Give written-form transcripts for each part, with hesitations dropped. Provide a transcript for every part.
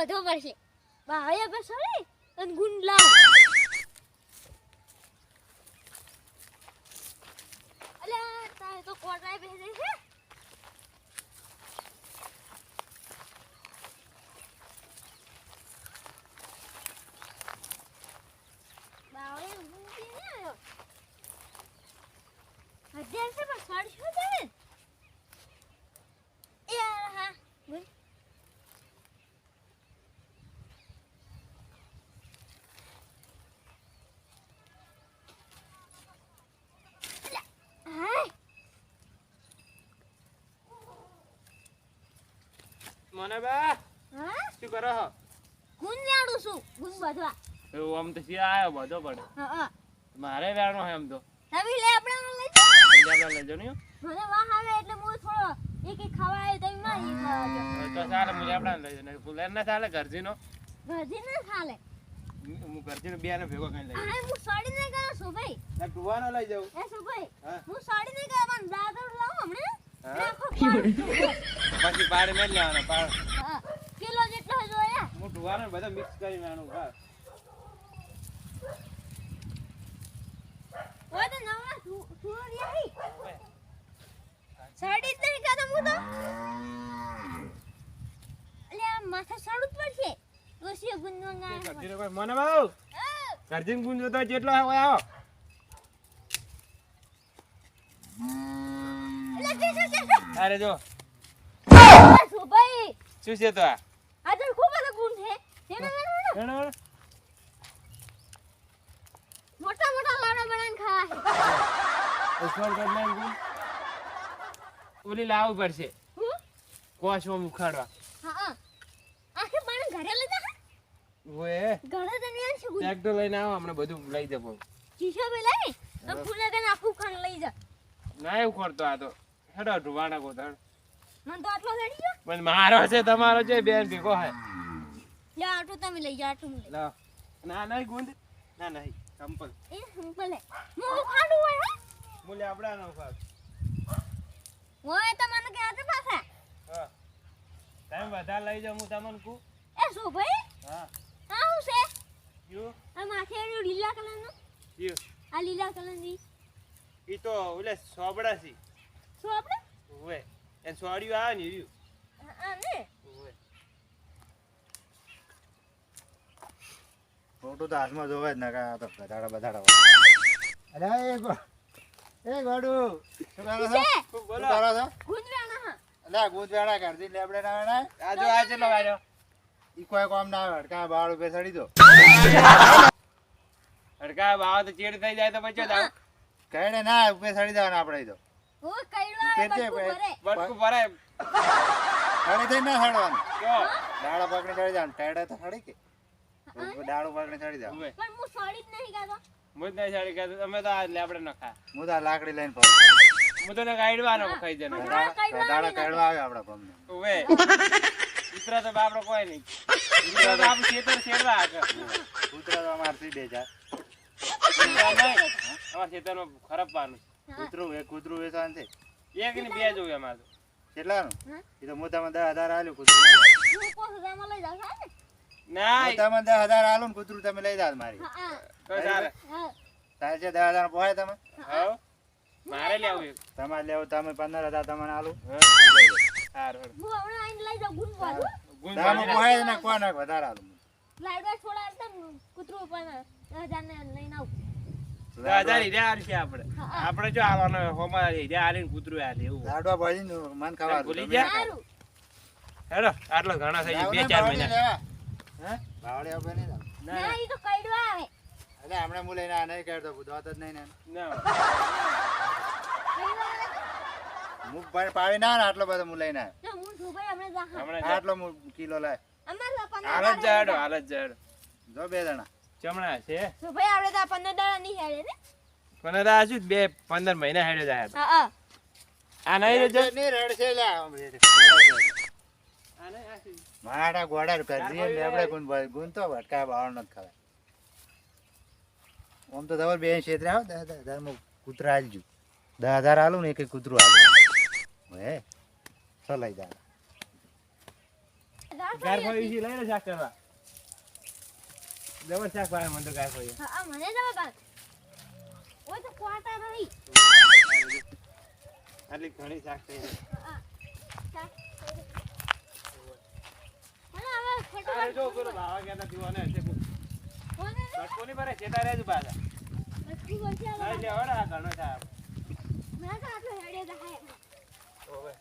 બધો પડશે બાહે બસોડી અને ગુંડ લાવ અલ્યા તારે તો કોટાય બેસે છે બાહે ગુંડ ને આયો હજાર છે પણ સાડી શું થાય એ હા ગુંડ મને બા હા શું કરો હો ગુંડ લાડું છું ગુંડ બધવા એવું આમ તો સિયા આયો બધો પડે હા મારે વેણો હે એમ તો નવી લે આપણે લઈ પંજાબ લેજો ને મને વાહ આવે એટલે હું થોડો એક ખાવા આવ્યો તમે માં ઈ ખાવા તો ચાલે મુજે આપડા લઈ જને ફૂલેર ના ચાલે ઘરજીનો ગજી ના ખાલે હું ઘરજીનો બેને ભેગો કરી લઈ આ હું સાડી નહીં ગયો છું ભાઈ ના ટુવાનો લઈ જાઉં એ શું ભાઈ હા હું સાડી નહીં ગયો પણ દાદર લાવો હમણે હા. રાખો પાડ. પછી પાડે મેલ લેવાનો પાડ હા કિલો જેટલો જોયા હું ટુવાનો બધો મિક્સ કરી નાનું બસ ઓય તો નવા સુરી આવી સાડી જ નહીં કાતો હું તો અલે આ માથા સાડું જ પડશે ઓછી ગુંદવા ઘરજીનો કોઈ મને બાઉ ઘરજીન ગુંજો તો જેટલો હોય આવો અરે જો શું ભાઈ શું છે તો આ આ તો ખૂબ બધા ગુણ છે તેના વેણો મોટા મોટા લાડવા બનાવીને ખાવા ઉછળ કર નાખ ગું ઓલી લાવવું પડશે હું કોશમાં ઉખાડવા હા આખે પાણી ઘરે લઈ જા ઓએ ઘરે તો નહીં છે ગુણ ટ્રેક્ટર લઈને આવો આપણે બધું લઈ જવું શીશો બે લઈ તો ફૂલે કે આખું ખાન લઈ જા ના એવું કરતો આ તો હેડો ઢુવાણા કોતર મને તો આટલો લડી ગયો પણ મારો છે તમારો છે બેન ભેગો હે લે આટલું તમે લઈ જા આટલું લઈ લાવ ના નહીં ગુંદ ના નહીં સંપલ એ સિમ્પલ હે હું ખાડું હોય હે મુલે આપડા નો ખાસ હોય તો મને કે આતે પાછા હા ટાઈમ વધારે લઈ જાઉં હું તમને કહું એ શું ભાઈ હા આ હું છે યુ આ માથે એનું લીલા કલરનું યુ આ લીલા કલરની ઈ તો ઓલે સોબડા છે શું આપણે ઓએ એ સોડિયું આવે ને યુ આ ને ઓએ ફોટો તો હાથમાં જોવે જ ના કા તો બધાડા બધાડા અરે એ ગોડુ શું કરો છો છે ખૂબ શું બોલો કરો છો ગુંદવાના હા અલ્યા ગુંદ વેડા કરતી લેબડે ના વેડા આ જો આ ચલો વાળો ઈ કોઈ કોમ ના આવે કા બાળ ઉપર ચડી દો હડકા બાવ તો ચીડ થઈ જાય તો બચ્યો જાવ કઈડે ના ઉપર ચડી જવાનું આપણે તો ઓ કઈડવા આવે પેચે બટકું ભરે બટકું ભરાય ચડી થઈ ના ચડવાનું જો દાડા પકડી ચડી જવાનું ટાઈડે તો ચડી કે દાડો પકડી ચડી જાવ ઓએ પણ હું સાડી જ નહીં ગાતો મુજ નહીં સાડી કે તમે તો આ લેબડે ન ખા હું તો આ લાકડી લઈને પડું હું તો ગાઈડવાનો ખાઈ જને દાડા કઈડવા આવે આપડા પમને ઓએ ઉતરા તો બાપડો કોઈ નહીં ઉતરા તો આપણે ખેતર શેરવા આગળ કૂતરા તો અમારથી બે જાય અમાર ખેતરમાં ખરાબ પાનું કૂતરું વેચાણ છે એક ને બે જોવે અમાર તો કેટલાનું હા? એ તો મોટામાં 10,000 આલ્યું કૂતરું હું પોસદામાં લઈ જાઉં છે ના મોટામાં 10,000 આલું ને કૂતરું તમે લઈ જાવ મારી હા કોઈ ચાલે હા તારે છે 10,000 પોહાય તમે હવ મારે લેવું એક તમારે લેવું તમે 15,000 તમને આલું સારું હું હમણાં આઈને લઈ જાઉં ગુંદ વાળું ગુંજ તમે પોહાય ને કોને વધારે આલું લાડવા છોડાડતા ને કૂતરું પણ 1000 ને લઈને આવું હજાર હીરા આલશે આપણે આપણે જો આવાનો હોમાં હીરા આલીને કૂતરું આલે એવું લાડવા ભાજી મન ખાવા ભૂલી ગયા? સારું હેડો આટલો ઘણા થઈ ગયા 2-4 મહિના હે બાવળે આપણે નહીં લાવ ના ઈ તો કઈડવા આવે એટલે હમણાં હું લઈને આ નહીં કરતો દોત જ નહીં ને ના કઈડવા આવે હું પાડી ના ને આટલો બધો હું લઈને તો હું સુભાઈ હમણાં જા હમણાં આવ્યો આટલો હું કિલો લાય અમાર હાલત જાડો હાલત જાડો જો બે જણા ચમણા છે સુભાઈ આપણે તો 15 દાડા નહીં હેડે ને પણ આ શું 2-15 મહિના હેડ્યો જાય હા હા આ નહીં રેજો નહીં રડશે લ્યા આ નહીં આ શું? મારા ગોડા કરજી ને આપણે ગુણ તો ભટકા બાવળ નથી ખાવા આમ તો તમારે બે ક્ષેત્રે આવો 10,000 માં કૂતરા આલજો 10,000 આલું ને એક કૂતરું આલું હે ચલાઈ જા ગાર ફળી લઈને શાક કરવા જબર શાક ભાવે મને તો ગાર ફળી હા મને જવા બાદ ઓય તો કોટા નહીં આટલી ઘણી શાક થઈ હા શાક મને હવે ફોટો અરે જો પેલો ભાવા ગયા તા જીવાને હશે કોને કોની પર ચેતા રહેજો પાછા નક્કી બોલશે લઈ લેવડ આ ઘણો થાય મેં તો આટલો હેડે જાય ઓવે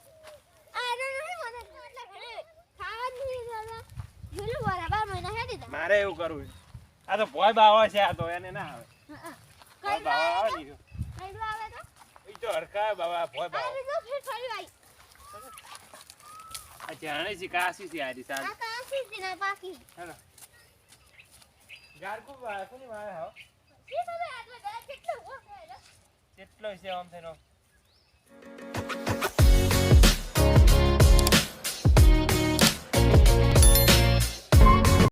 આ રે નહીં મને આટલા હેડે ખાવા જ નહીં દાદા જોલું બરાબર મહિના હેડે દા મારે એવું કરવું છે. આ તો ભોય બાવા છે આ તો એને ના આવે ભોય કઈ બાવા આવે આવે ને કઈ આવે તો ઈ તો હરખા બાવા ભોય આ બાવા રીતો ફેર ફરી આવી આ જાણે છે કાસી છે આરી સાલ આ તો આસી દિના બાકી હેલો ગાર કો કોની વાય હો શી ખબર આટલા બેગ કેટલો ઓછો હેડે કેટલો છે આમ થેનો